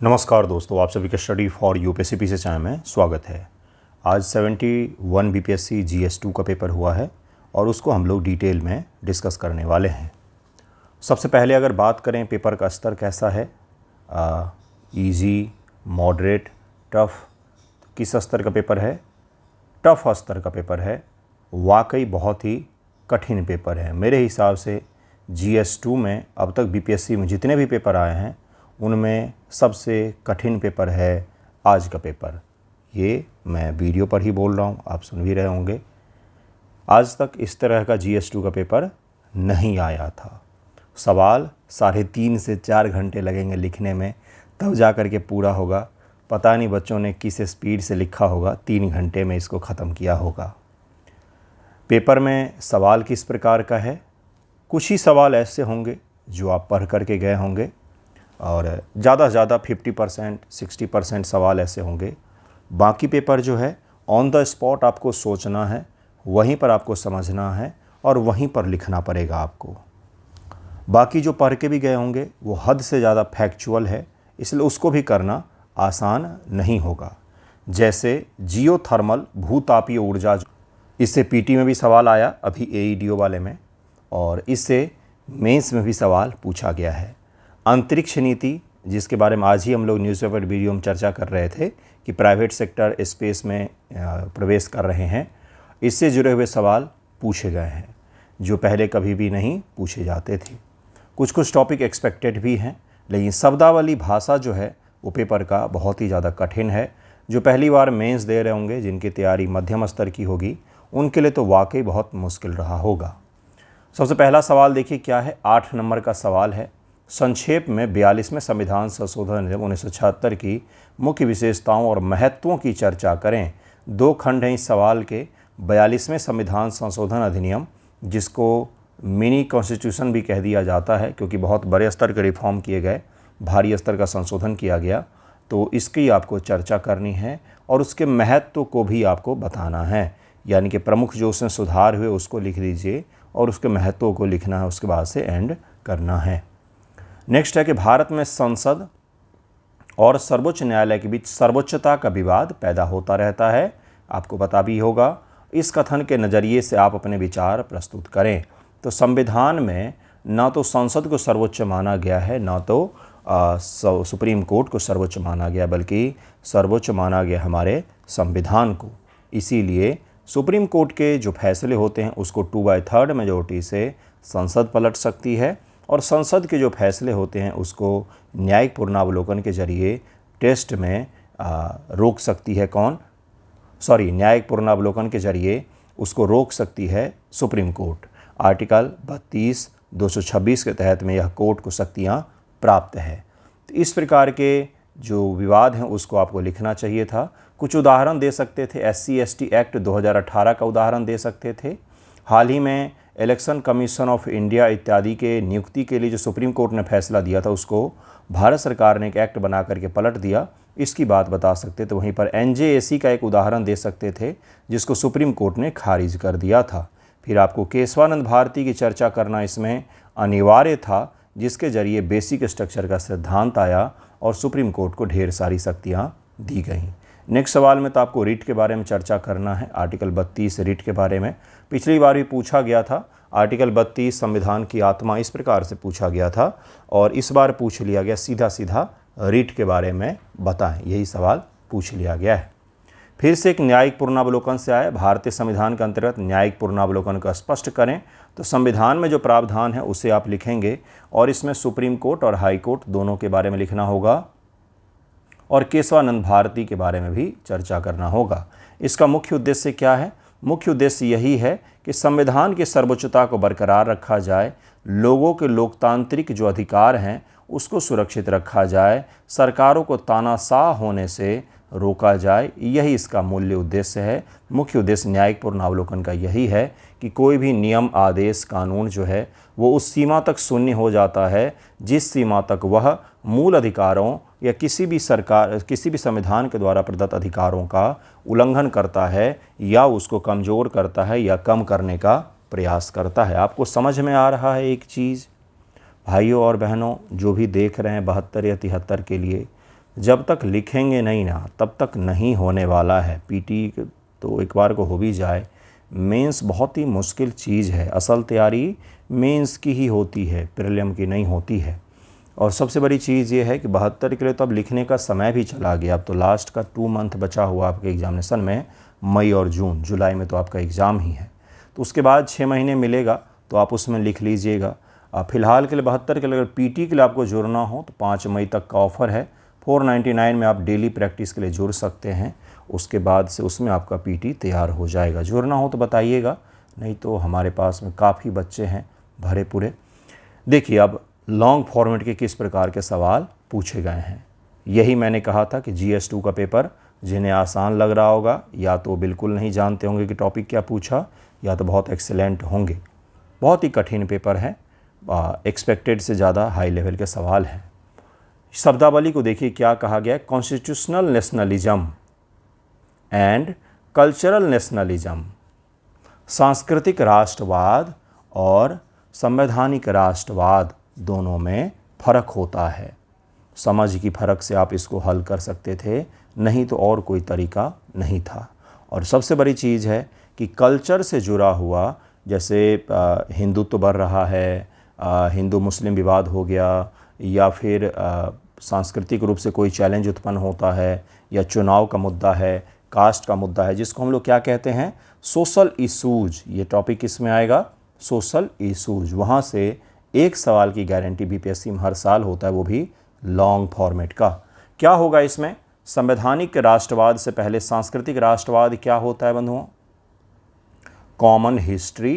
नमस्कार दोस्तों, आप सभी का study for UPSC PC channel में स्वागत है। आज 71 बीपीएससी GS2 का पेपर हुआ है और उसको हम लोग डिटेल में डिस्कस करने वाले हैं। सबसे पहले अगर बात करें पेपर का स्तर कैसा है, इजी, मॉडरेट, टफ़, किस स्तर का पेपर है? टफ़ स्तर का पेपर है। वाकई बहुत ही कठिन पेपर है। मेरे हिसाब से GS2 में अब तक बीपीएससी में जितने भी पेपर आए हैं उनमें सबसे कठिन पेपर है आज का पेपर। ये मैं वीडियो पर ही बोल रहा हूँ, आप सुन भी रहे होंगे। आज तक इस तरह का GS2 का पेपर नहीं आया था। सवाल 3.5 से 4 घंटे लगेंगे लिखने में, तब जा कर के पूरा होगा। पता नहीं बच्चों ने किस स्पीड से लिखा होगा, 3 घंटे में इसको ख़त्म किया होगा। पेपर में सवाल किस प्रकार का है? कुछ ही सवाल ऐसे होंगे जो आप पढ़ कर के गए होंगे और ज़्यादा से ज़्यादा 50% 60% सवाल ऐसे होंगे। बाकी पेपर जो है ऑन द स्पॉट आपको सोचना है, वहीं पर आपको समझना है और वहीं पर लिखना पड़ेगा आपको। बाकी जो पढ़ के भी गए होंगे वो हद से ज़्यादा फैक्चुअल है, इसलिए उसको भी करना आसान नहीं होगा। जैसे जियोथर्मल भूतापीय ऊर्जा, इससे पीटी में भी सवाल आया अभी AEDO वाले में, और इससे मेंस में भी सवाल पूछा गया है। अंतरिक्ष नीति, जिसके बारे में आज ही हम लोग न्यूज़पेपर वीडियो में चर्चा कर रहे थे कि प्राइवेट सेक्टर स्पेस में प्रवेश कर रहे हैं, इससे जुड़े हुए सवाल पूछे गए हैं जो पहले कभी भी नहीं पूछे जाते थे। कुछ टॉपिक एक्सपेक्टेड भी हैं, लेकिन शब्दावली भाषा जो है वो पेपर का बहुत ही ज़्यादा कठिन है। जो पहली बार मेंस दे रहे होंगे, जिनकी तैयारी मध्यम स्तर की होगी, उनके लिए तो वाकई बहुत मुश्किल रहा होगा। सबसे पहला सवाल देखिए क्या है। 8 नंबर का सवाल है। संक्षेप में 42वें संविधान संशोधन अधिनियम 1976 की मुख्य विशेषताओं और महत्वों की चर्चा करें। 2 खंड हैं इस सवाल के। 42वें संविधान संशोधन अधिनियम, जिसको मिनी कॉन्स्टिट्यूशन भी कह दिया जाता है क्योंकि बहुत बड़े स्तर के रिफॉर्म किए गए, भारी स्तर का संशोधन किया गया, तो इसकी आपको चर्चा करनी है और उसके महत्व को भी आपको बताना है। यानी कि प्रमुख जो उसमें सुधार हुए उसको लिख दीजिए और उसके महत्व को लिखना है, उसके बाद से एंड करना है। नेक्स्ट है कि भारत में संसद और सर्वोच्च न्यायालय के बीच सर्वोच्चता का विवाद पैदा होता रहता है, आपको पता भी होगा। इस कथन के नज़रिए से आप अपने विचार प्रस्तुत करें। तो संविधान में ना तो संसद को सर्वोच्च माना गया है, ना तो सुप्रीम कोर्ट को सर्वोच्च माना गया, बल्कि सर्वोच्च माना गया हमारे संविधान को। इसीलिए सुप्रीम कोर्ट के जो फैसले होते हैं उसको 2/3 मेजॉरिटी से संसद पलट सकती है, और संसद के जो फैसले होते हैं उसको न्यायिक पुनरावलोकन के जरिए टेस्ट में रोक सकती है न्यायिक पुनरावलोकन के जरिए उसको रोक सकती है सुप्रीम कोर्ट। आर्टिकल 32, 226 के तहत में यह कोर्ट को शक्तियाँ प्राप्त है। तो इस प्रकार के जो विवाद हैं उसको आपको लिखना चाहिए था। कुछ उदाहरण दे सकते थे। SC/ST एक्ट 2018 का उदाहरण दे सकते थे। हाल ही में इलेक्शन कमीशन ऑफ इंडिया इत्यादि के नियुक्ति के लिए जो सुप्रीम कोर्ट ने फैसला दिया था उसको भारत सरकार ने एक एक्ट बना करके पलट दिया, इसकी बात बता सकते थे। वहीं पर NJAC का एक उदाहरण दे सकते थे जिसको सुप्रीम कोर्ट ने खारिज कर दिया था। फिर आपको केशवानंद भारती की चर्चा करना इसमें अनिवार्य था, जिसके जरिए बेसिक स्ट्रक्चर का सिद्धांत आया और सुप्रीम कोर्ट को ढेर सारी शक्तियाँ दी गईं। नेक्स्ट सवाल में तो आपको रिट के बारे में चर्चा करना है। आर्टिकल 32 रिट के बारे में पिछली बार भी पूछा गया था। आर्टिकल 32 संविधान की आत्मा, इस प्रकार से पूछा गया था और इस बार पूछ लिया गया सीधा रिट के बारे में बताएं, यही सवाल पूछ लिया गया है। फिर से एक न्यायिक पुनरावलोकन से आया। भारतीय संविधान के अंतर्गत न्यायिक पुनरावलोकन को स्पष्ट करें। तो संविधान में जो प्रावधान है उसे आप लिखेंगे और इसमें सुप्रीम कोर्ट और हाई कोर्ट दोनों के बारे में लिखना होगा और केशवानंद भारती के बारे में भी चर्चा करना होगा। इसका मुख्य उद्देश्य क्या है? मुख्य उद्देश्य यही है कि संविधान की सर्वोच्चता को बरकरार रखा जाए, लोगों के लोकतांत्रिक जो अधिकार हैं उसको सुरक्षित रखा जाए, सरकारों को तानाशाह होने से रोका जाए, यही इसका मूल्य उद्देश्य है। मुख्य उद्देश्य न्यायिक पुनरावलोकन का यही है कि कोई भी नियम, आदेश, कानून जो है वो उस सीमा तक शून्य हो जाता है जिस सीमा तक वह मूल अधिकारों या किसी भी संविधान के द्वारा प्रदत्त अधिकारों का उल्लंघन करता है या उसको कमज़ोर करता है या कम करने का प्रयास करता है। आपको समझ में आ रहा है एक चीज़? भाइयों और बहनों जो भी देख रहे हैं 72 या 73 के लिए, जब तक लिखेंगे नहीं ना तब तक नहीं होने वाला है। पीटी तो एक बार को हो भी जाए, मेंस बहुत ही मुश्किल चीज़ है। असल तैयारी मेंस की ही होती है, प्रीलिम की नहीं होती है। और सबसे बड़ी चीज़ ये है कि 72 के लिए तो अब लिखने का समय भी चला गया। अब तो लास्ट का 2 मंथ बचा हुआ आपके एग्जामिनेशन में, मई और जून। जुलाई में तो आपका एग्ज़ाम ही है, तो उसके बाद 6 महीने मिलेगा, तो आप उसमें लिख लीजिएगा। फ़िलहाल के लिए 72 के लिए अगर पीटी के लिए आपको जुड़ना हो तो 5 मई तक का ऑफ़र है। 499 में आप डेली प्रैक्टिस के लिए जुड़ सकते हैं। उसके बाद से उसमें आपका पीटी तैयार हो जाएगा। जुड़ना हो तो बताइएगा, नहीं तो हमारे पास में काफ़ी बच्चे हैं भरे पूरे। देखिए अब लॉन्ग फॉर्मेट के किस प्रकार के सवाल पूछे गए हैं। यही मैंने कहा था कि GS2 का पेपर जिन्हें आसान लग रहा होगा, या तो बिल्कुल नहीं जानते होंगे कि टॉपिक क्या पूछा, या तो बहुत एक्सीलेंट होंगे। बहुत ही कठिन पेपर है, एक्सपेक्टेड से ज़्यादा हाई लेवल के सवाल हैं। शब्दावली को देखिए क्या कहा गया है। Constitutional nationalism and cultural nationalism, सांस्कृतिक राष्ट्रवाद और संवैधानिक राष्ट्रवाद दोनों में फ़र्क होता है। समझ की फ़र्क से आप इसको हल कर सकते थे, नहीं तो और कोई तरीका नहीं था। और सबसे बड़ी चीज़ है कि कल्चर से जुड़ा हुआ, जैसे हिंदुत्व बढ़ रहा है, हिंदू मुस्लिम विवाद हो गया, या फिर सांस्कृतिक रूप से कोई चैलेंज उत्पन्न होता है, या चुनाव का मुद्दा है, कास्ट का मुद्दा है, जिसको हम लोग क्या कहते हैं, सोशल इशूज। ये टॉपिक किस में आएगा, सोशल इशूज। वहाँ से एक सवाल की गारंटी बीपीएससी में हर साल होता है, वो भी लॉन्ग फॉर्मेट का। क्या होगा इसमें, संवैधानिक राष्ट्रवाद से पहले सांस्कृतिक राष्ट्रवाद क्या होता है बंधुओं, कॉमन हिस्ट्री,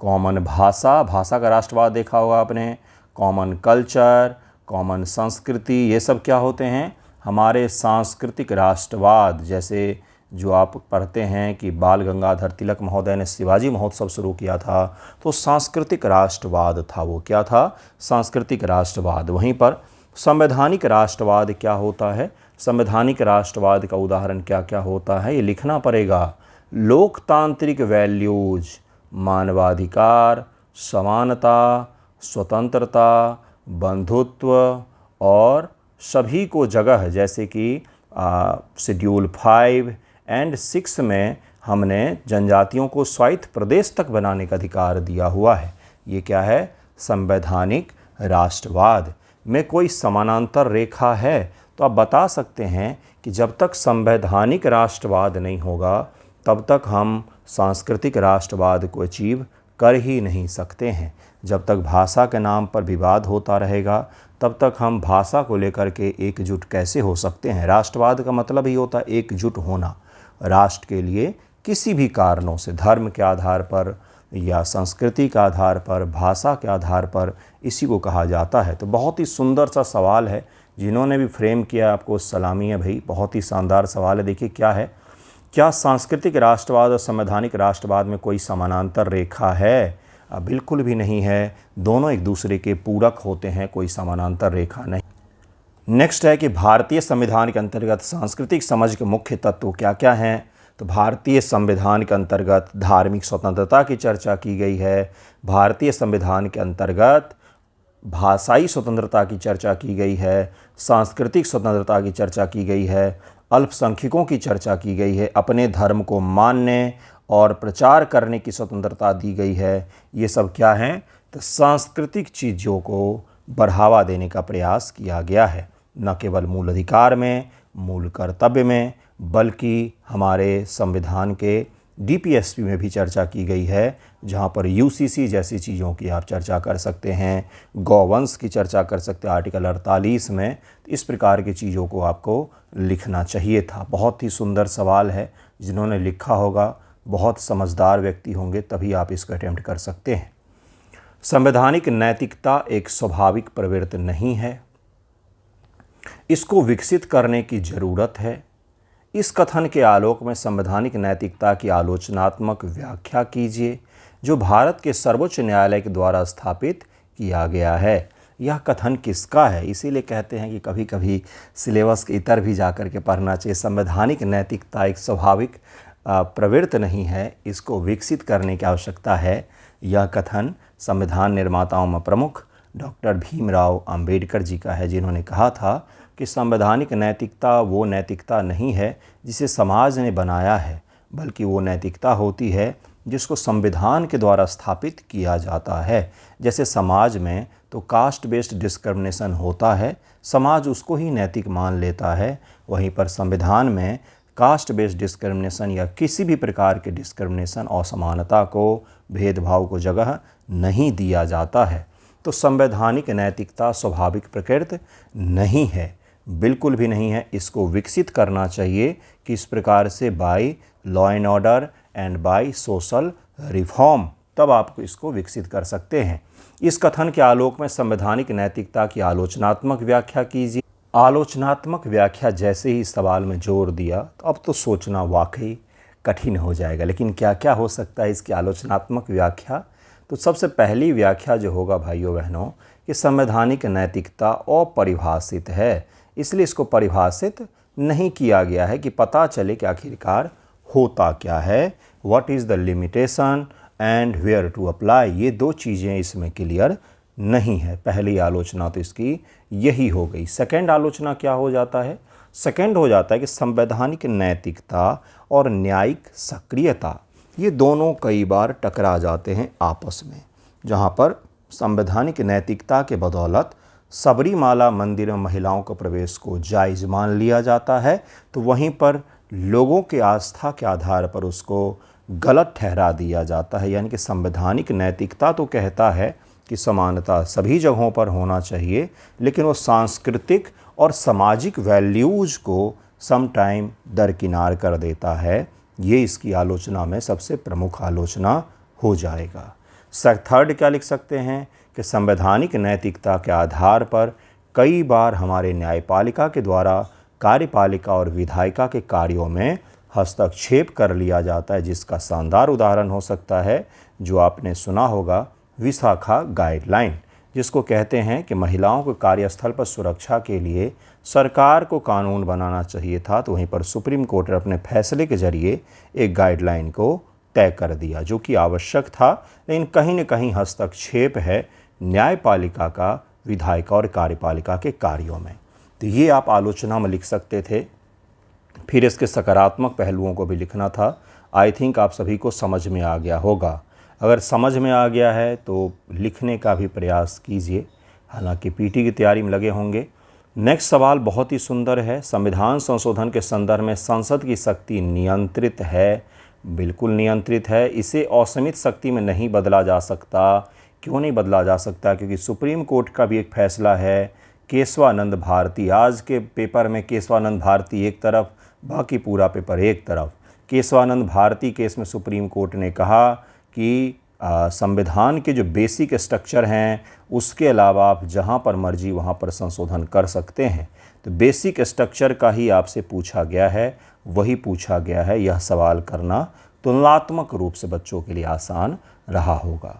कॉमन भाषा, भाषा का राष्ट्रवाद देखा होगा आपने, कॉमन कल्चर, कॉमन संस्कृति, ये सब क्या होते हैं, हमारे सांस्कृतिक राष्ट्रवाद। जैसे जो आप पढ़ते हैं कि बाल गंगाधर तिलक महोदय ने शिवाजी महोत्सव शुरू किया था, तो सांस्कृतिक राष्ट्रवाद था, वो क्या था, सांस्कृतिक राष्ट्रवाद। वहीं पर संवैधानिक राष्ट्रवाद क्या होता है, संवैधानिक राष्ट्रवाद का उदाहरण क्या क्या होता है, ये लिखना पड़ेगा। लोकतांत्रिक वैल्यूज, मानवाधिकार, समानता, स्वतंत्रता, बंधुत्व और सभी को जगह, जैसे कि शेड्यूल 5 एंड 6 में हमने जनजातियों को स्वायत्त प्रदेश तक बनाने का अधिकार दिया हुआ है। ये क्या है, संवैधानिक राष्ट्रवाद। में कोई समानांतर रेखा है तो आप बता सकते हैं कि जब तक संवैधानिक राष्ट्रवाद नहीं होगा तब तक हम सांस्कृतिक राष्ट्रवाद को अचीव कर ही नहीं सकते हैं। जब तक भाषा के नाम पर विवाद होता रहेगा तब तक हम भाषा को लेकर के एकजुट कैसे हो सकते हैं। राष्ट्रवाद का मतलब ही होता है एकजुट होना राष्ट्र के लिए, किसी भी कारणों से, धर्म के आधार पर या संस्कृति के आधार पर, भाषा के आधार पर, इसी को कहा जाता है। तो बहुत ही सुंदर सा सवाल है, जिन्होंने भी फ्रेम किया आपको सलामी है भाई, बहुत ही शानदार सवाल है। देखिए क्या है, क्या सांस्कृतिक राष्ट्रवाद और संवैधानिक राष्ट्रवाद में कोई समानांतर रेखा है? बिल्कुल भी नहीं है, दोनों एक दूसरे के पूरक होते हैं, कोई समानांतर रेखा नहीं। नेक्स्ट है कि भारतीय संविधान के अंतर्गत सांस्कृतिक समझ के मुख्य तत्व क्या क्या हैं। तो भारतीय संविधान के अंतर्गत धार्मिक स्वतंत्रता की चर्चा की गई है, भारतीय संविधान के अंतर्गत भाषाई स्वतंत्रता की चर्चा की गई है, सांस्कृतिक स्वतंत्रता की चर्चा की गई है, अल्पसंख्यकों की चर्चा की गई है, अपने धर्म को मानने और प्रचार करने की स्वतंत्रता दी गई है। ये सब क्या हैं, तो सांस्कृतिक चीज़ों को बढ़ावा देने का प्रयास किया गया है, न केवल मूल अधिकार में, मूल कर्तव्य में, बल्कि हमारे संविधान के DPSP में भी चर्चा की गई है, जहाँ पर UCC जैसी चीज़ों की आप चर्चा कर सकते हैं, गौवंश की चर्चा कर सकते हैं आर्टिकल 48 में। इस प्रकार की चीज़ों को आपको लिखना चाहिए था। बहुत ही सुंदर सवाल है, जिन्होंने लिखा होगा बहुत समझदार व्यक्ति होंगे, तभी आप इसको अटेम्प्ट कर सकते हैं। संवैधानिक नैतिकता एक स्वाभाविक प्रवृत्ति नहीं है, इसको विकसित करने की ज़रूरत है। इस कथन के आलोक में संवैधानिक नैतिकता की आलोचनात्मक व्याख्या कीजिए, जो भारत के सर्वोच्च न्यायालय के द्वारा स्थापित किया गया है। यह कथन किसका है? इसीलिए कहते हैं कि कभी कभी सिलेबस के इतर भी जाकर के पढ़ना चाहिए। संवैधानिक नैतिकता एक स्वाभाविक प्रवृत्ति नहीं है, इसको विकसित करने की आवश्यकता है। यह कथन संविधान निर्माताओं में प्रमुख डॉक्टर भीमराव अंबेडकर जी का है, जिन्होंने कहा था कि संवैधानिक नैतिकता वो नैतिकता नहीं है जिसे समाज ने बनाया है, बल्कि वो नैतिकता होती है जिसको संविधान के द्वारा स्थापित किया जाता है। जैसे समाज में तो कास्ट बेस्ड डिस्क्रिमिनेशन होता है, समाज उसको ही नैतिक मान लेता है, वहीं पर संविधान में कास्ट बेस्ड डिस्क्रिमिनेशन या किसी भी प्रकार के डिस्क्रिमिनेशन, असमानता को, भेदभाव को जगह नहीं दिया जाता है। तो संवैधानिक नैतिकता स्वाभाविक प्रकृति नहीं है, बिल्कुल भी नहीं है। इसको विकसित करना चाहिए कि इस प्रकार से by law and order and by social reform, तब आप इसको विकसित कर सकते हैं। इस कथन के आलोक में संवैधानिक नैतिकता की आलोचनात्मक व्याख्या कीजिए। आलोचनात्मक व्याख्या जैसे ही सवाल में जोर दिया तो अब तो सोचना वाकई कठिन हो जाएगा। लेकिन क्या क्या हो सकता है इसकी आलोचनात्मक व्याख्या? तो सबसे पहली व्याख्या जो होगा भाइयों बहनों, कि संवैधानिक नैतिकता अपरिभाषित है, इसलिए इसको परिभाषित नहीं किया गया है कि पता चले कि आखिरकार होता क्या है, what is the limitation and where to apply. ये दो चीज़ें इसमें क्लियर नहीं है। पहली आलोचना तो इसकी यही हो गई। सेकंड आलोचना क्या हो जाता है? सेकंड हो जाता है कि संवैधानिक नैतिकता और न्यायिक सक्रियता, ये दोनों कई बार टकरा जाते हैं आपस में। जहाँ पर संवैधानिक नैतिकता के बदौलत सबरीमाला मंदिर में महिलाओं के प्रवेश को जायज़ मान लिया जाता है, तो वहीं पर लोगों के आस्था के आधार पर उसको गलत ठहरा दिया जाता है। यानी कि संवैधानिक नैतिकता तो कहता है कि समानता सभी जगहों पर होना चाहिए, लेकिन वो सांस्कृतिक और सामाजिक वैल्यूज़ को समटाइम दरकिनार कर देता है। ये इसकी आलोचना में सबसे प्रमुख आलोचना हो जाएगा। थर्ड क्या लिख सकते हैं कि संवैधानिक नैतिकता के आधार पर कई बार हमारे न्यायपालिका के द्वारा कार्यपालिका और विधायिका के कार्यों में हस्तक्षेप कर लिया जाता है, जिसका शानदार उदाहरण हो सकता है जो आपने सुना होगा, विशाखा गाइडलाइन, जिसको कहते हैं कि महिलाओं को कार्यस्थल पर सुरक्षा के लिए सरकार को कानून बनाना चाहिए था, तो वहीं पर सुप्रीम कोर्ट ने अपने फैसले के जरिए एक गाइडलाइन को तय कर दिया जो कि आवश्यक था, लेकिन कहीं न कहीं हस्तक्षेप है न्यायपालिका का, विधायिका और कार्यपालिका के कार्यों में। तो ये आप आलोचना में लिख सकते थे। फिर इसके सकारात्मक पहलुओं को भी लिखना था। आई थिंक आप सभी को समझ में आ गया होगा। अगर समझ में आ गया है तो लिखने का भी प्रयास कीजिए, हालांकि पीटी की तैयारी में लगे होंगे। नेक्स्ट सवाल बहुत ही सुंदर है। संविधान संशोधन के संदर्भ में संसद की शक्ति नियंत्रित है? बिल्कुल नियंत्रित है। इसे असीमित शक्ति में नहीं बदला जा सकता। क्यों नहीं बदला जा सकता? क्योंकि सुप्रीम कोर्ट का भी एक फैसला है। केशवानंद भारती, आज के पेपर में केशवानंद भारती एक तरफ, बाकी पूरा पेपर एक तरफ। केशवानंद भारती केस में सुप्रीम कोर्ट ने कहा कि संविधान के जो बेसिक स्ट्रक्चर हैं उसके अलावा आप जहां पर मर्जी वहां पर संशोधन कर सकते हैं। तो बेसिक स्ट्रक्चर का ही आपसे पूछा गया है, वही पूछा गया है। यह सवाल करना तुलनात्मक रूप से बच्चों के लिए आसान रहा होगा।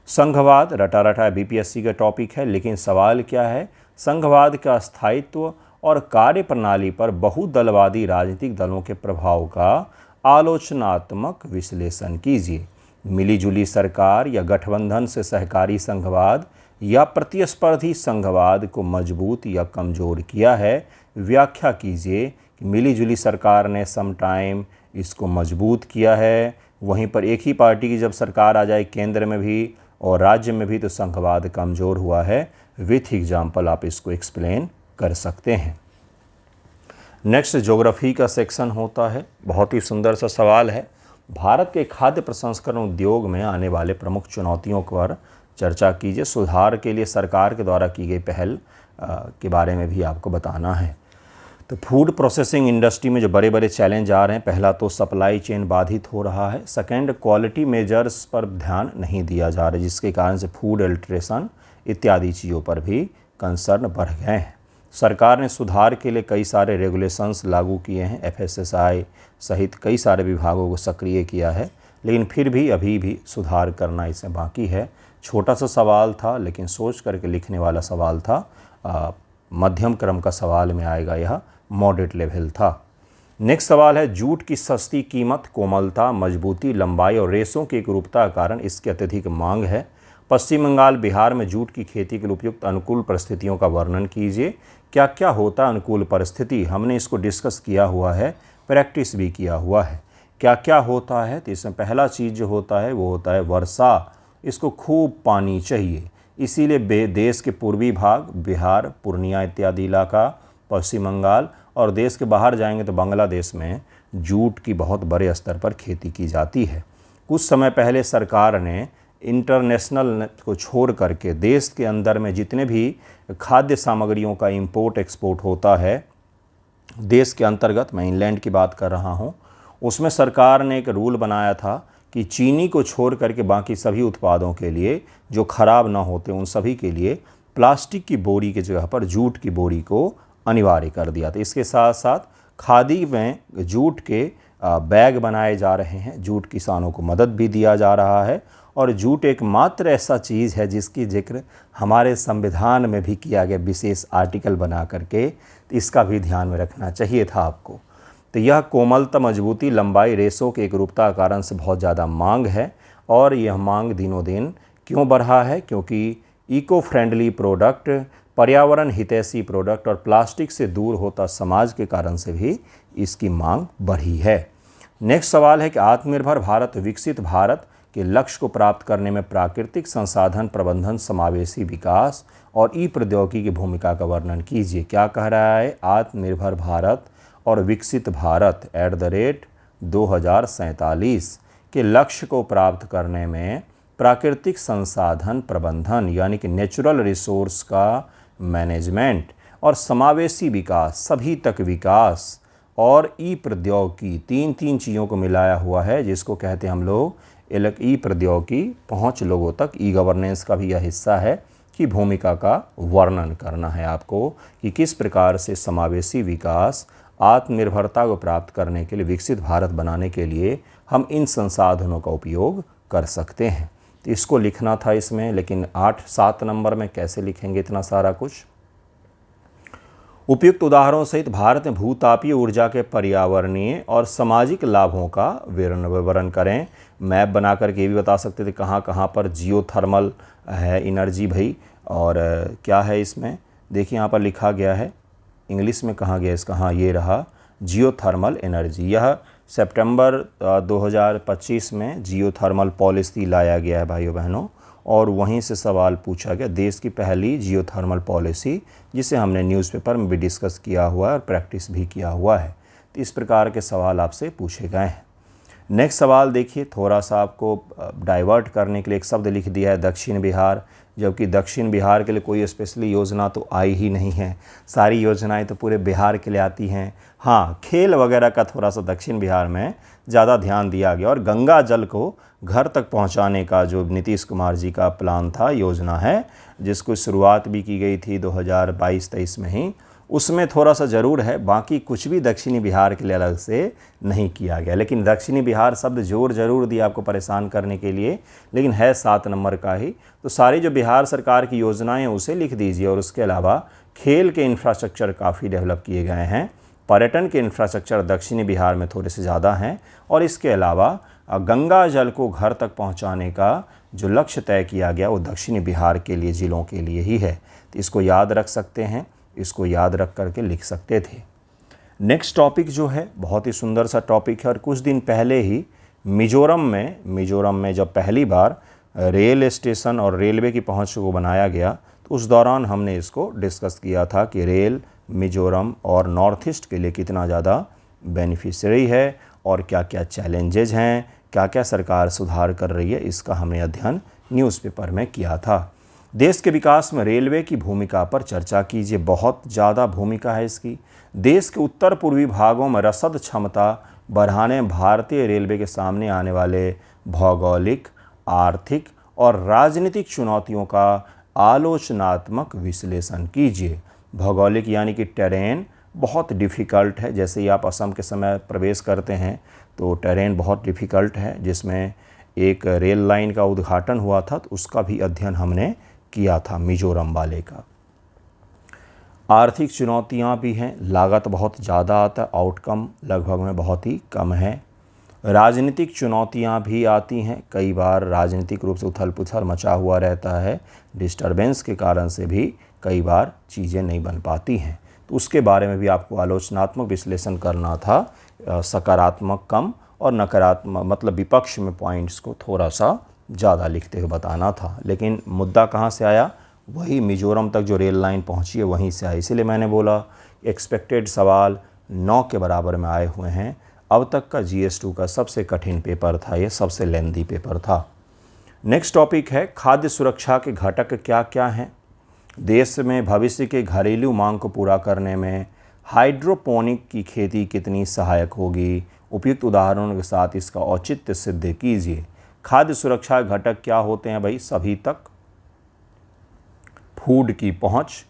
संघवाद रटा रटा बीपीएससी का टॉपिक है, लेकिन सवाल क्या है? संघवाद का स्थायित्व और कार्यप्रणाली पर बहुदलवादी राजनीतिक दलों के प्रभाव का आलोचनात्मक विश्लेषण कीजिए। मिलीजुली सरकार या गठबंधन से सहकारी संघवाद या प्रतिस्पर्धी संघवाद को मजबूत या कमज़ोर किया है? व्याख्या कीजिए कि मिलीजुली सरकार ने समटाइम इसको मजबूत किया है, वहीं पर एक ही पार्टी की जब सरकार आ जाए केंद्र में भी और राज्य में भी तो संघवाद कमज़ोर हुआ है। विथ एग्जाम्पल आप इसको एक्सप्लेन कर सकते हैं। नेक्स्ट ज्योग्राफी का सेक्शन होता है। बहुत ही सुंदर सा सवाल है। भारत के खाद्य प्रसंस्करण उद्योग में आने वाले प्रमुख चुनौतियों पर चर्चा कीजिए। सुधार के लिए सरकार के द्वारा की गई पहल के बारे में भी आपको बताना है। तो फूड प्रोसेसिंग इंडस्ट्री में जो बड़े बड़े चैलेंज आ रहे हैं, पहला तो सप्लाई चेन बाधित हो रहा है। सेकंड, क्वालिटी मेजर्स पर ध्यान नहीं दिया जा रहा है, जिसके कारण से फूड अल्ट्रेशन इत्यादि चीज़ों पर भी कंसर्न बढ़ गए हैं। सरकार ने सुधार के लिए कई सारे रेगुलेशंस लागू किए हैं, एफएसएसआई सहित कई सारे विभागों को सक्रिय किया है, लेकिन फिर भी अभी भी सुधार करना इसमें बाकी है। छोटा सा सवाल था, लेकिन सोच करके लिखने वाला सवाल था। मध्यम क्रम का सवाल में आएगा, यह मॉडरेट लेवल था। नेक्स्ट सवाल है, जूट की सस्ती कीमत, कोमलता, मजबूती, लंबाई और रेशों की एकरूपता के कारण इसकी अत्यधिक मांग है, पश्चिम बंगाल बिहार में जूट की खेती के लिए उपयुक्त अनुकूल परिस्थितियों का वर्णन कीजिए। क्या क्या होता है अनुकूल परिस्थिति, हमने इसको डिस्कस किया हुआ है, प्रैक्टिस भी किया हुआ है। क्या क्या होता है, तो इसमें पहला चीज़ जो होता है वो होता है वर्षा। इसको खूब पानी चाहिए, इसीलिए देश के पूर्वी भाग बिहार, पूर्णिया इत्यादि इलाका, पश्चिम बंगाल और देश के बाहर जाएंगे तो बांग्लादेश में जूट की बहुत बड़े स्तर पर खेती की जाती है। कुछ समय पहले सरकार ने इंटरनेशनल को छोड़ करके देश के अंदर में जितने भी खाद्य सामग्रियों का इंपोर्ट एक्सपोर्ट होता है देश के अंतर्गत, मैं इंग्लैंड की बात कर रहा हूँ, उसमें सरकार ने एक रूल बनाया था कि चीनी को छोड़ करके बाकी सभी उत्पादों के लिए जो खराब ना होते उन सभी के लिए प्लास्टिक की बोरी की जगह पर जूट की बोरी को अनिवार्य कर दिया था। इसके साथ साथ खादी में जूट के बैग बनाए जा रहे हैं, जूट किसानों को मदद भी दिया जा रहा है और जूट एकमात्र ऐसा चीज़ है जिसकी जिक्र हमारे संविधान में भी किया गया विशेष आर्टिकल बना करके, तो इसका भी ध्यान में रखना चाहिए था आपको। तो यह कोमलता, मजबूती, लंबाई, रेशों के एकरूपता के कारण से बहुत ज़्यादा मांग है और यह मांग दिनों दिन क्यों बढ़ा है, क्योंकि इको फ्रेंडली प्रोडक्ट, पर्यावरण हितैषी प्रोडक्ट और प्लास्टिक से दूर होता समाज के कारण से भी इसकी मांग बढ़ी है। नेक्स्ट सवाल है कि आत्मनिर्भर भारत, विकसित भारत के लक्ष्य को प्राप्त करने में प्राकृतिक संसाधन प्रबंधन, समावेशी विकास और ई प्रौद्योगिकी की भूमिका का वर्णन कीजिए। क्या कह रहा है, आत्मनिर्भर भारत और विकसित भारत @2047 के लक्ष्य को प्राप्त करने में प्राकृतिक संसाधन प्रबंधन यानी कि नेचुरल रिसोर्स का मैनेजमेंट और समावेशी विकास, सभी तक विकास और ई प्रौद्योगिकी, तीन चीज़ों को मिलाया हुआ है जिसको कहते हैं हम लोग ई प्रौद्योगिकी, पहुँच लोगों तक, ई गवर्नेंस का भी यह हिस्सा है की भूमिका का वर्णन करना है आपको कि किस प्रकार से समावेशी विकास, आत्मनिर्भरता को प्राप्त करने के लिए, विकसित भारत बनाने के लिए हम इन संसाधनों का उपयोग कर सकते हैं। तो इसको लिखना था इसमें, लेकिन 8-7 नंबर में कैसे लिखेंगे इतना सारा कुछ। उपयुक्त उदाहरणों सहित भारत में भूतापीय ऊर्जा के पर्यावरणीय और सामाजिक लाभों का विवरण करें। मैप बना करके ये भी बता सकते थे कहाँ कहाँ पर जियोथर्मल है एनर्जी भाई, और क्या है इसमें देखिए यहाँ पर लिखा गया है, इंग्लिश में कहाँ गया इसका, हाँ ये रहा जियोथर्मल एनर्जी। यह सितंबर 2025 में जियोथर्मल पॉलिसी लाया गया है भाइयों बहनों, और वहीं से सवाल पूछा गया देश की पहली जियोथर्मल पॉलिसी, जिसे हमने न्यूज़पेपर में भी डिस्कस किया हुआ है और प्रैक्टिस भी किया हुआ है। तो इस प्रकार के सवाल आपसे पूछे गए हैं। नेक्स्ट सवाल देखिए, थोड़ा सा आपको डाइवर्ट करने के लिए एक शब्द लिख दिया है दक्षिण बिहार, जबकि दक्षिण बिहार के लिए कोई स्पेशली योजना तो आई ही नहीं है, सारी योजनाएं तो पूरे बिहार के लिए आती हैं। हाँ, खेल वगैरह का थोड़ा सा दक्षिण बिहार में ज़्यादा ध्यान दिया गया और गंगा जल को घर तक पहुंचाने का जो नीतीश कुमार जी का प्लान था, योजना है, जिसको शुरुआत भी की गई थी 2022-23 में ही, उसमें थोड़ा सा ज़रूर है, बाकी कुछ भी दक्षिणी बिहार के लिए अलग से नहीं किया गया। लेकिन दक्षिणी बिहार शब्द जोर ज़रूर दिया आपको परेशान करने के लिए, लेकिन है 7 नंबर का ही। तो सारी जो बिहार सरकार की योजनाएं हैं उसे लिख दीजिए, और उसके अलावा खेल के इंफ्रास्ट्रक्चर काफ़ी डेवलप किए गए हैं, पर्यटन के इंफ्रास्ट्रक्चर दक्षिणी बिहार में थोड़े से ज़्यादा हैं, और इसके अलावा गंगा जल को घर तक पहुँचाने का जो लक्ष्य तय किया गया वो दक्षिणी बिहार के लिए, ज़िलों के लिए ही है। तो इसको याद रख सकते हैं, इसको याद रख करके लिख सकते थे। नेक्स्ट टॉपिक जो है बहुत ही सुंदर सा टॉपिक है, और कुछ दिन पहले ही मिजोरम में जब पहली बार रेल स्टेशन और रेलवे की पहुंच को बनाया गया, तो उस दौरान हमने इसको डिस्कस किया था कि रेल मिजोरम और नॉर्थ ईस्ट के लिए कितना ज़्यादा बेनिफिशियरी है और क्या क्या चैलेंजेज हैं, क्या क्या सरकार सुधार कर रही है, इसका हमने अध्ययन न्यूज़पेपर में किया था। देश के विकास में रेलवे की भूमिका पर चर्चा कीजिए। बहुत ज़्यादा भूमिका है इसकी। देश के उत्तर पूर्वी भागों में रसद क्षमता बढ़ाने में भारतीय रेलवे के सामने आने वाले भौगोलिक, आर्थिक और राजनीतिक चुनौतियों का आलोचनात्मक विश्लेषण कीजिए। भौगोलिक यानी कि टेरेन बहुत डिफ़िकल्ट है, जैसे ही आप असम के समय प्रवेश करते हैं तो टेरेन बहुत डिफ़िकल्ट है, जिसमें एक रेल लाइन का उद्घाटन हुआ था, तो उसका भी अध्ययन हमने किया था मिजोरम वाले का। आर्थिक चुनौतियां भी हैं, लागत बहुत ज़्यादा आता है, आउटकम लगभग में बहुत ही कम है। राजनीतिक चुनौतियां भी आती हैं, कई बार राजनीतिक रूप से उथल पुथल मचा हुआ रहता है, डिस्टरबेंस के कारण से भी कई बार चीज़ें नहीं बन पाती हैं, तो उसके बारे में भी आपको आलोचनात्मक विश्लेषण करना था। सकारात्मक कम और नकारात्मक मतलब विपक्ष में पॉइंट्स को थोड़ा सा ज़्यादा लिखते हुए बताना था। लेकिन मुद्दा कहाँ से आया, वही मिजोरम तक जो रेल लाइन पहुँची है वहीं से आया। इसीलिए मैंने बोला एक्सपेक्टेड सवाल 9 के बराबर में आए हुए हैं। अब तक का GS2 का सबसे कठिन पेपर था, ये सबसे लेंदी पेपर था। नेक्स्ट टॉपिक है खाद्य सुरक्षा के घटक क्या क्या हैं। देश में भविष्य के घरेलू मांग को पूरा करने में हाइड्रोपोनिक की खेती कितनी सहायक होगी, उपयुक्त उदाहरणों के साथ इसका औचित्य सिद्ध कीजिए। खाद्य सुरक्षा घटक क्या होते हैं भाई, सभी तक फूड की पहुंच,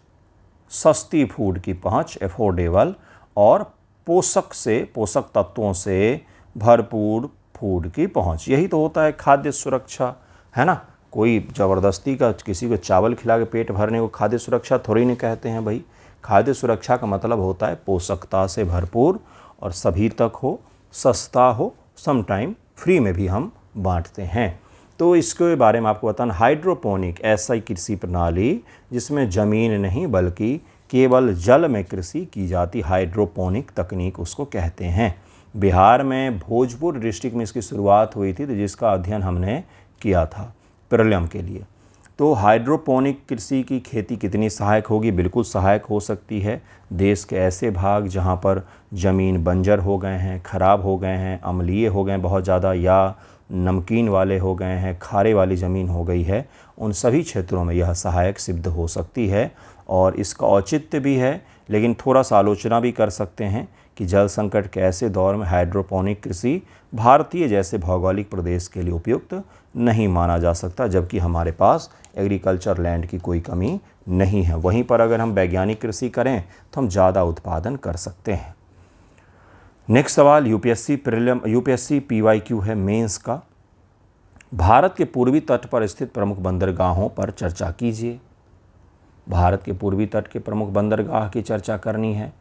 सस्ती फूड की पहुंच, एफोर्डेबल, और पोषक तत्वों से भरपूर फूड की पहुंच, यही तो होता है खाद्य सुरक्षा, है ना। कोई ज़बरदस्ती का किसी को चावल खिला के पेट भरने को खाद्य सुरक्षा थोड़ी नहीं कहते हैं भाई। खाद्य सुरक्षा का मतलब होता है पोषकता से भरपूर और सभी तक हो, सस्ता हो, समटाइम फ्री में भी हम बांटते हैं। तो इसके बारे में आपको बताना, हाइड्रोपोनिक ऐसा कृषि प्रणाली जिसमें ज़मीन नहीं बल्कि केवल जल में कृषि की जाती, हाइड्रोपोनिक तकनीक उसको कहते हैं। बिहार में भोजपुर डिस्ट्रिक्ट में इसकी शुरुआत हुई थी, तो जिसका अध्ययन हमने किया था प्रीलिम के लिए। तो हाइड्रोपोनिक कृषि की खेती कितनी सहायक होगी, बिल्कुल सहायक हो सकती है। देश के ऐसे भाग जहाँ पर ज़मीन बंजर हो गए हैं, ख़राब हो गए हैं, अम्लीय हो गए बहुत ज़्यादा, या नमकीन वाले हो गए हैं, खारे वाली ज़मीन हो गई है, उन सभी क्षेत्रों में यह सहायक सिद्ध हो सकती है। और इसका औचित्य भी है, लेकिन थोड़ा सा आलोचना भी कर सकते हैं कि जल संकट के ऐसे दौर में हाइड्रोपोनिक कृषि भारतीय जैसे भौगोलिक प्रदेश के लिए उपयुक्त नहीं माना जा सकता, जबकि हमारे पास एग्रीकल्चर लैंड की कोई कमी नहीं है। वहीं पर अगर हम वैज्ञानिक कृषि करें तो हम ज़्यादा उत्पादन कर सकते हैं। नेक्स्ट सवाल यूपीएससी PYQ है मेंस का। भारत के पूर्वी तट पर स्थित प्रमुख बंदरगाहों पर चर्चा कीजिए। भारत के पूर्वी तट के प्रमुख बंदरगाह की चर्चा करनी है।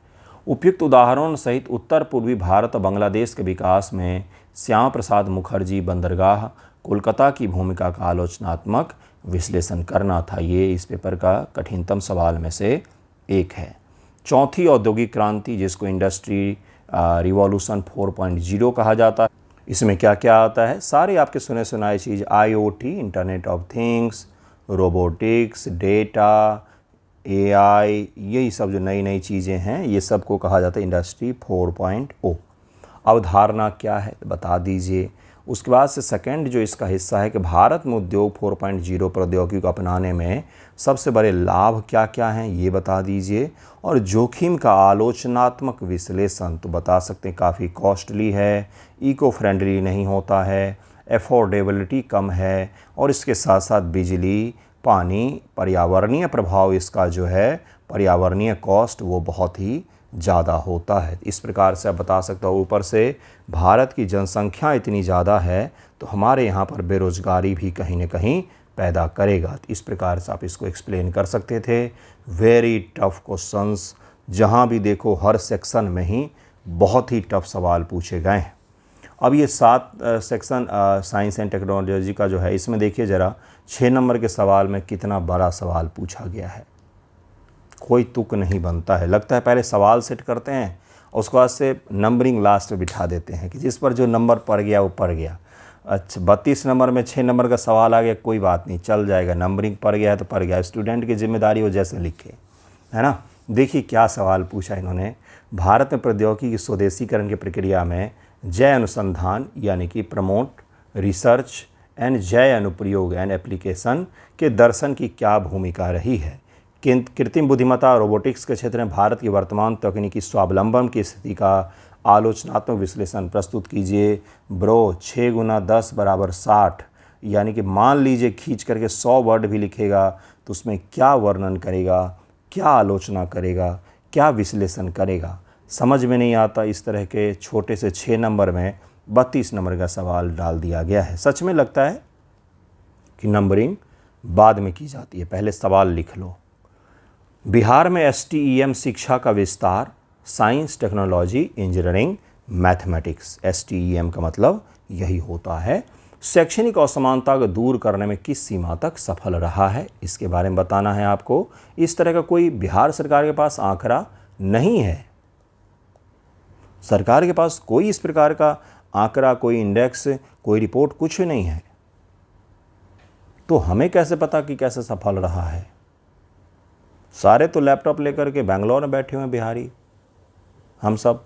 उपयुक्त उदाहरणों सहित उत्तर पूर्वी भारत और बांग्लादेश के विकास में श्यामा प्रसाद मुखर्जी बंदरगाह कोलकाता की भूमिका का आलोचनात्मक विश्लेषण करना था। ये इस पेपर का कठिनतम सवाल में से एक है। चौथी औद्योगिक क्रांति, जिसको इंडस्ट्री रिवॉल्यूशन 4.0 कहा जाता है, इसमें क्या क्या आता है, सारे आपके सुने सुनाए चीज़, IoT internet of things, robotics, data, AI, यही सब जो नई नई चीज़ें हैं, ये सब को कहा जाता है इंडस्ट्री 4.0। अवधारणा क्या है बता दीजिए। उसके बाद से सेकंड जो इसका हिस्सा है कि भारत में उद्योग 4.0 प्रौद्योगिकी को अपनाने में सबसे बड़े लाभ क्या क्या हैं ये बता दीजिए। और जोखिम का आलोचनात्मक विश्लेषण तो बता सकते हैं, काफ़ी कॉस्टली है, इको फ्रेंडली नहीं होता है, एफोर्डेबिलिटी कम है, और इसके साथ साथ बिजली, पानी, पर्यावरणीय प्रभाव इसका जो है पर्यावरणीय कॉस्ट वो बहुत ही ज़्यादा होता है। इस प्रकार से आप बता सकते हो। ऊपर से भारत की जनसंख्या इतनी ज़्यादा है तो हमारे यहाँ पर बेरोज़गारी भी कहीं ना कहीं पैदा करेगा। इस प्रकार से आप इसको एक्सप्लेन कर सकते थे। वेरी टफ क्वेश्चंस, जहाँ भी देखो हर सेक्शन में ही बहुत ही टफ सवाल पूछे गए हैं। अब ये 7 सेक्शन साइंस एंड टेक्नोलॉजी का जो है, इसमें देखिए ज़रा 6 नंबर के सवाल में कितना बड़ा सवाल पूछा गया है। कोई तुक नहीं बनता है, लगता है पहले सवाल सेट करते हैं उसके बाद से नंबरिंग लास्ट में बिठा देते हैं कि जिस पर जो नंबर पड़ गया वो पड़ गया। अच्छा 32 नंबर में 6 नंबर का सवाल आ गया, कोई बात नहीं, चल जाएगा, नंबरिंग पड़ गया है तो पड़ गया, स्टूडेंट की जिम्मेदारी हो जैसे लिखे, है ना। देखिए क्या सवाल पूछा इन्होंने। भारत में प्रौद्योगिकी की स्वदेशीकरण की प्रक्रिया में जय अनुसंधान यानी कि प्रमोट रिसर्च एंड जय अनुप्रयोग एंड एप्लीकेशन के दर्शन की क्या भूमिका रही है। कृत्रिम बुद्धिमत्ता और रोबोटिक्स के क्षेत्र में भारत की वर्तमान तकनीकी स्वावलंबन की स्थिति का आलोचनात्मक विश्लेषण प्रस्तुत कीजिए। ब्रो 6 × 10 = 60, यानी कि मान लीजिए खींच करके 100 वर्ड भी लिखेगा तो उसमें क्या वर्णन करेगा, क्या आलोचना करेगा, क्या विश्लेषण करेगा, समझ में नहीं आता। इस तरह के छोटे से 6 नंबर में 32 नंबर का सवाल डाल दिया गया है। सच में लगता है कि नंबरिंग बाद में की जाती है, पहले सवाल लिख लो। बिहार में STEM शिक्षा का विस्तार, science, technology, engineering, mathematics. STEM का मतलब यही होता है। शैक्षणिक असमानता को दूर करने में किस सीमा तक सफल रहा है, इसके बारे में बताना है आपको। इस तरह का कोई बिहार सरकार के पास आंकड़ा नहीं है। सरकार के पास कोई इस प्रकार का आंकड़ा, कोई इंडेक्स, कोई रिपोर्ट कुछ नहीं है। तो हमें कैसे पता कि कैसे सफल रहा है? सारे तो लैपटॉप लेकर के बेंगलोर में बैठे हुए हैं बिहारी, हम सब।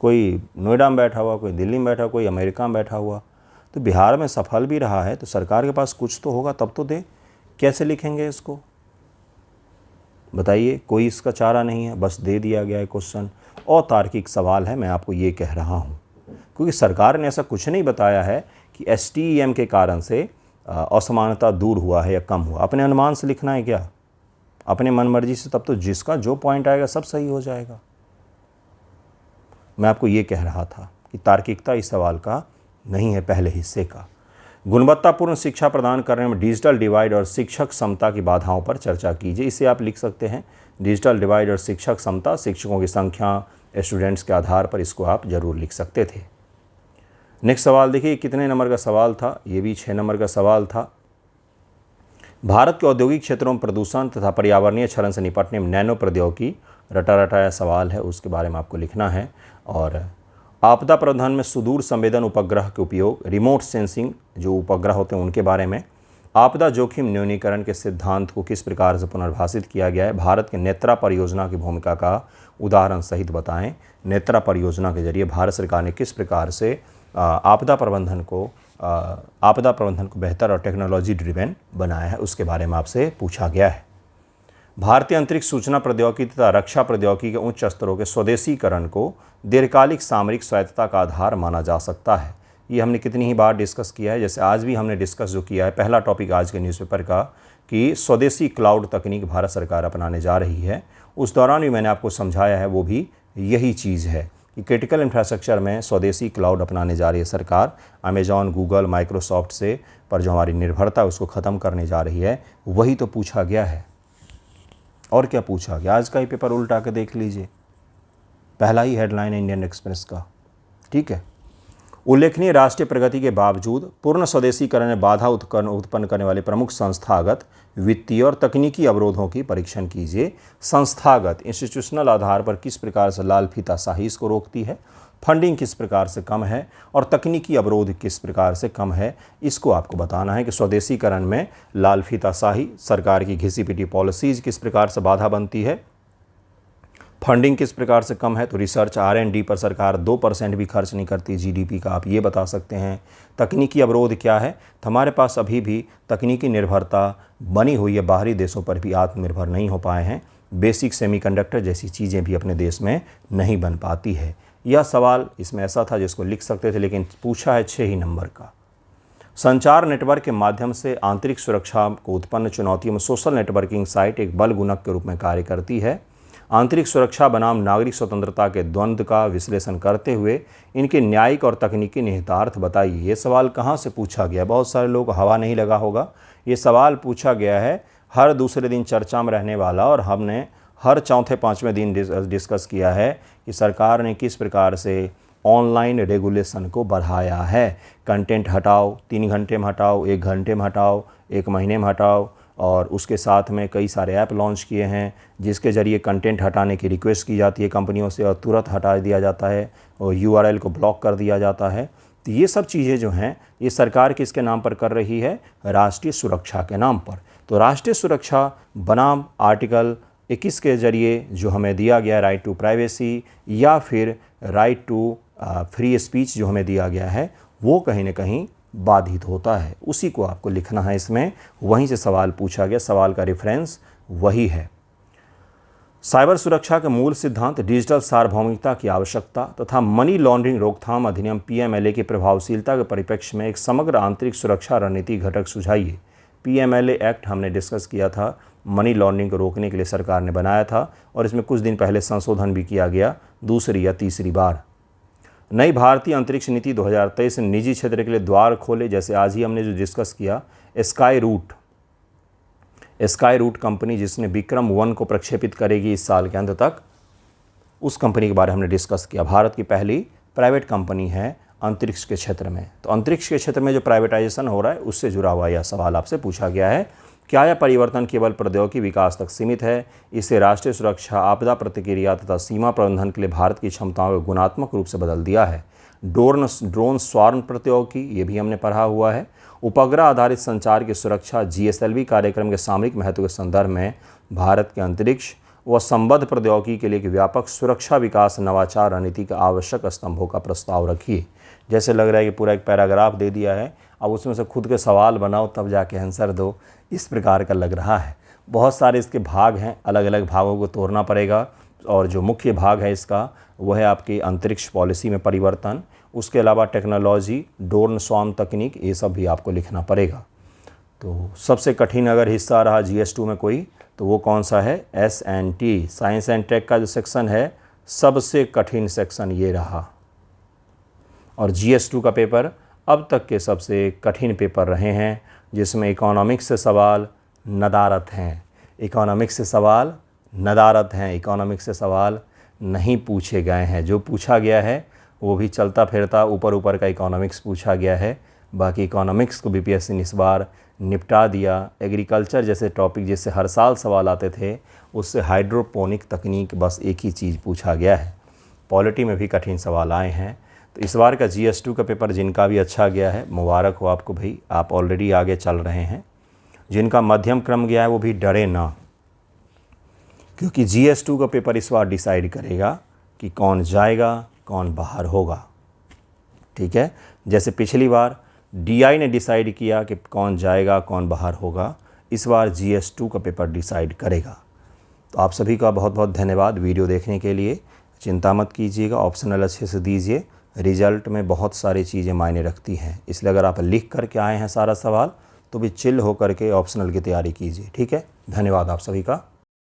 कोई नोएडा में बैठा हुआ, कोई दिल्ली में बैठा हुआ, कोई अमेरिका में बैठा हुआ। तो बिहार में सफल भी रहा है तो सरकार के पास कुछ तो होगा, तब तो दे। कैसे लिखेंगे इसको बताइए? कोई इसका चारा नहीं है, बस दे दिया गया है क्वेश्चन। और तार्किक सवाल है, मैं आपको ये कह रहा हूँ, क्योंकि सरकार ने ऐसा कुछ नहीं बताया है कि STEM के कारण से असमानता दूर हुआ है या कम हुआ। अपने अनुमान से लिखना है क्या, अपने मनमर्जी से? तब तो जिसका जो पॉइंट आएगा सब सही हो जाएगा। मैं आपको ये कह रहा था कि तार्किकता इस सवाल का नहीं है पहले हिस्से का। गुणवत्तापूर्ण शिक्षा प्रदान करने में डिजिटल डिवाइड और शिक्षक समता की बाधाओं पर चर्चा कीजिए। इसे आप लिख सकते हैं, डिजिटल डिवाइड और शिक्षक समता, शिक्षकों की संख्या, स्टूडेंट्स के आधार पर इसको आप जरूर लिख सकते थे। नेक्स्ट सवाल देखिए, कितने नंबर का सवाल था? ये भी 6 नंबर का सवाल था। भारत के औद्योगिक क्षेत्रों में प्रदूषण तथा पर्यावरणीय क्षरण से निपटने में नैनो प्रौद्योगिकी, रटा रटाया सवाल है, उसके बारे में आपको लिखना है। और आपदा प्रबंधन में सुदूर संवेदन उपग्रह के उपयोग, रिमोट सेंसिंग जो उपग्रह होते हैं उनके बारे में। आपदा जोखिम न्यूनीकरण के सिद्धांत को किस प्रकार से पुनर्भाषित किया गया है? भारत के नेत्रा परियोजना की भूमिका का उदाहरण सहित बताएं। नेत्रा परियोजना के जरिए भारत सरकार ने किस प्रकार से आपदा प्रबंधन को बेहतर और टेक्नोलॉजी ड्रिवेन बनाया है, उसके बारे में आपसे पूछा गया है। भारतीय अंतरिक्ष सूचना प्रौद्योगिकी तथा रक्षा प्रौद्योगिकी के उच्च स्तरों के स्वदेशीकरण को दीर्घकालिक सामरिक स्वायत्तता का आधार माना जा सकता है। ये हमने कितनी ही बार डिस्कस किया है, जैसे आज भी हमने डिस्कस जो किया है, पहला टॉपिक आज के न्यूज़पेपर का कि स्वदेशी क्लाउड तकनीक भारत सरकार अपनाने जा रही है। उस दौरान भी मैंने आपको समझाया है, वो भी यही चीज़ है कि क्रिटिकल इंफ्रास्ट्रक्चर में स्वदेशी क्लाउड अपनाने जा रही है सरकार। अमेजॉन, गूगल, माइक्रोसॉफ्ट से पर जो हमारी निर्भरता है उसको ख़त्म करने जा रही है। वही तो पूछा गया है, और क्या पूछा गया? आज का ही पेपर उल्टा के देख लीजिए, पहला ही हेडलाइन है इंडियन एक्सप्रेस का। ठीक है। उल्लेखनीय राष्ट्रीय प्रगति के बावजूद पूर्ण स्वदेशीकरण में बाधा उत्पन्न करने वाले प्रमुख संस्थागत, वित्तीय और तकनीकी अवरोधों की परीक्षण कीजिए। संस्थागत इंस्टीट्यूशनल आधार पर किस प्रकार से लाल फीताशाही इसको रोकती है, फंडिंग किस प्रकार से कम है, और तकनीकी अवरोध किस प्रकार से कम है, इसको आपको बताना है कि स्वदेशीकरण में लाल फीताशाही, सरकार की घिसी पिटी पॉलिसीज किस प्रकार से बाधा बनती है, फंडिंग किस प्रकार से कम है, तो रिसर्च R&D पर सरकार 2% भी खर्च नहीं करती GDP का, आप ये बता सकते हैं। तकनीकी अवरोध क्या है, तो हमारे पास अभी भी तकनीकी निर्भरता बनी हुई है, बाहरी देशों पर भी आत्मनिर्भर नहीं हो पाए हैं। बेसिक सेमीकंडक्टर जैसी चीज़ें भी अपने देश में नहीं बन पाती है। यह सवाल इसमें ऐसा था जिसको लिख सकते थे, लेकिन पूछा है 6 ही नंबर का। संचार नेटवर्क के माध्यम से आंतरिक सुरक्षा को उत्पन्न चुनौतियों में सोशल नेटवर्किंग साइट एक बल गुणक के रूप में कार्य करती है। आंतरिक सुरक्षा बनाम नागरिक स्वतंत्रता के द्वंद्व का विश्लेषण करते हुए इनके न्यायिक और तकनीकी निहितार्थ बताइए। ये सवाल कहाँ से पूछा गया? बहुत सारे लोग हवा नहीं लगा होगा। ये सवाल पूछा गया है हर दूसरे दिन चर्चा में रहने वाला, और हमने हर चौथे पाँचवें दिन डिस्कस किया है कि सरकार ने किस प्रकार से ऑनलाइन रेगुलेशन को बढ़ाया है। कंटेंट हटाओ, 3 घंटे में हटाओ, 1 घंटे में हटाओ, 1 महीने में हटाओ, और उसके साथ में कई सारे ऐप लॉन्च किए हैं जिसके ज़रिए कंटेंट हटाने की रिक्वेस्ट की जाती है कंपनियों से और तुरंत हटा दिया जाता है, और URL को ब्लॉक कर दिया जाता है। तो ये सब चीज़ें जो हैं ये सरकार किसके नाम पर कर रही है? राष्ट्रीय सुरक्षा के नाम पर। तो राष्ट्रीय सुरक्षा बनाम आर्टिकल 21 के ज़रिए जो हमें दिया गया राइट टू प्राइवेसी या फिर राइट टू फ्री स्पीच जो हमें दिया गया है, वो कहीं ना कहीं बाधित होता है। उसी को आपको लिखना है इसमें, वहीं से सवाल पूछा गया, सवाल का रेफरेंस वही है। साइबर सुरक्षा के मूल सिद्धांत, डिजिटल सार्वभौमिकता की आवश्यकता तथा मनी लॉन्ड्रिंग रोकथाम अधिनियम PMLA की प्रभावशीलता के परिप्रेक्ष्य में एक समग्र आंतरिक सुरक्षा रणनीति घटक सुझाइए। PMLA एक्ट हमने डिस्कस किया था, मनी लॉन्ड्रिंग को रोकने के लिए सरकार ने बनाया था, और इसमें कुछ दिन पहले संशोधन भी किया गया, दूसरी या तीसरी बार। नई भारतीय अंतरिक्ष नीति 2023 ने निजी क्षेत्र के लिए द्वार खोले, जैसे आज ही हमने जो डिस्कस किया स्काई रूट कंपनी जिसने विक्रम 1 को प्रक्षेपित करेगी इस साल के अंत तक, उस कंपनी के बारे में हमने डिस्कस किया। भारत की पहली प्राइवेट कंपनी है अंतरिक्ष के क्षेत्र में। तो अंतरिक्ष के क्षेत्र में जो प्राइवेटाइजेशन हो रहा है उससे जुड़ा हुआ यह सवाल आपसे पूछा गया है। क्या यह परिवर्तन केवल प्रौद्योगिकी विकास तक सीमित है? इससे राष्ट्रीय सुरक्षा, आपदा प्रतिक्रिया तथा सीमा प्रबंधन के लिए भारत की क्षमताओं को गुणात्मक रूप से बदल दिया है। ड्रोन स्वार्म प्रौद्योगिकी, ये भी हमने पढ़ा हुआ है। उपग्रह आधारित संचार की सुरक्षा, GSLV कार्यक्रम के सामरिक महत्व के संदर्भ में भारत के अंतरिक्ष व संबद्ध प्रौद्योगिकी के लिए एक व्यापक सुरक्षा विकास नवाचार रणनीति के आवश्यक स्तंभों का प्रस्ताव रखिए। जैसे लग रहा है कि पूरा एक पैराग्राफ दे दिया है, अब उसमें से खुद के सवाल बनाओ तब जाके आंसर दो, इस प्रकार का लग रहा है। बहुत सारे इसके भाग हैं, अलग अलग भागों को तोड़ना पड़ेगा और जो मुख्य भाग है इसका वह है आपकी अंतरिक्ष पॉलिसी में परिवर्तन, उसके अलावा टेक्नोलॉजी, ड्रोन स्वार्म तकनीक, ये सब भी आपको लिखना पड़ेगा। तो सबसे कठिन अगर हिस्सा रहा GS2 में कोई तो वो कौन सा है? SNT, साइंस एंड टेक का जो सेक्शन है सबसे कठिन सेक्शन ये रहा। और GS2 का पेपर अब तक के सबसे कठिन पेपर रहे हैं, जिसमें इकोनॉमिक्स से सवाल नदारत हैं। इकोनॉमिक्स से सवाल नदारत हैं, इकोनॉमिक्स से सवाल नहीं पूछे गए हैं। जो पूछा गया है वो भी चलता फिरता ऊपर ऊपर का इकोनॉमिक्स पूछा गया है। बाकी इकोनॉमिक्स को BPSC ने इस बार निपटा दिया। एग्रीकल्चर जैसे टॉपिक जिससे हर साल सवाल आते थे, उससे हाइड्रोपोनिक तकनीक बस एक ही चीज़ पूछा गया है। पॉलिटी में भी कठिन सवाल आए हैं। तो इस बार का GS2 का पेपर जिनका भी अच्छा गया है, मुबारक हो आपको भाई, आप ऑलरेडी आगे चल रहे हैं। जिनका मध्यम क्रम गया है वो भी डरे ना, क्योंकि GS2 का पेपर इस बार डिसाइड करेगा कि कौन जाएगा कौन बाहर होगा। ठीक है, जैसे पिछली बार DI ने डिसाइड किया कि कौन जाएगा कौन बाहर होगा, इस बार GS2 का पेपर डिसाइड करेगा। तो आप सभी का बहुत बहुत धन्यवाद वीडियो देखने के लिए। चिंता मत कीजिएगा, ऑप्शनल अच्छे से दीजिए। रिजल्ट में बहुत सारी चीज़ें मायने रखती हैं, इसलिए अगर आप लिख करके आए हैं सारा सवाल तो भी चिल होकर के ऑप्शनल की तैयारी कीजिए। ठीक है, धन्यवाद आप सभी का।